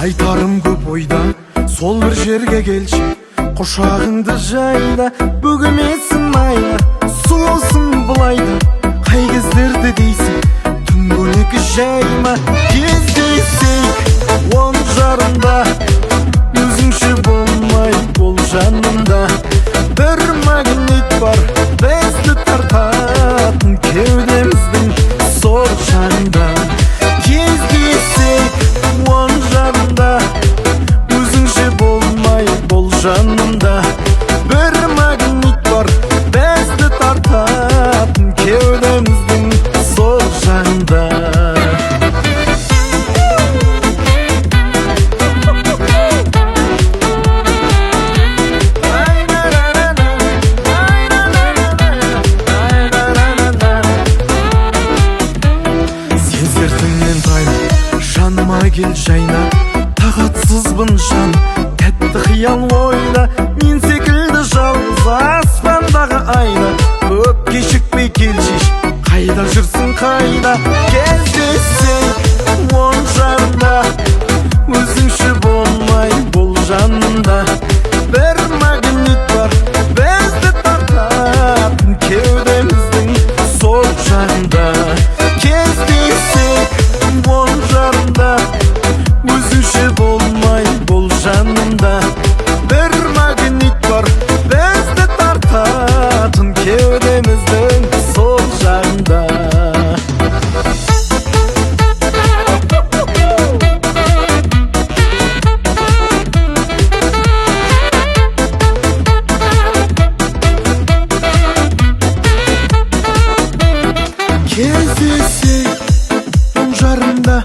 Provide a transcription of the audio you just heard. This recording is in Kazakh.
Айтарым көп ойда, сол бір жерге келші, құшағыңды жайла, бөгемесін майла, сұлусың бұлайда. Қай кездерді дейсің, түнгі жайма, кездесейік он жарымда, өзіңше болмай бол жанымда. Бір магнит бар, бізді тартатын кеудеміздің сол жанында. Кездесейік он жарымда, өзіңше болмай бол жанымда. Бір магнит бар, бізді тартатын кеудеміздің сол жанында. Жаныма кел жайна, тағатсызбын жан, тәтті қиял ойла. Мен секілді жалғыз аспандағы айна, көп кешікпей келшеш, қайда жүрсің қайда. Кездесейік он жарымда, өзіңше болмай бол жанымда. Бір магнит бар, бізді тартатын кеудеміздің сол жанында. Кездесейік он жарымда, өзіңше болмай бол жанымда. Бір магнит бар, бізді тартатын кеудеміздің сол жанында. Кездесейік он жарымда,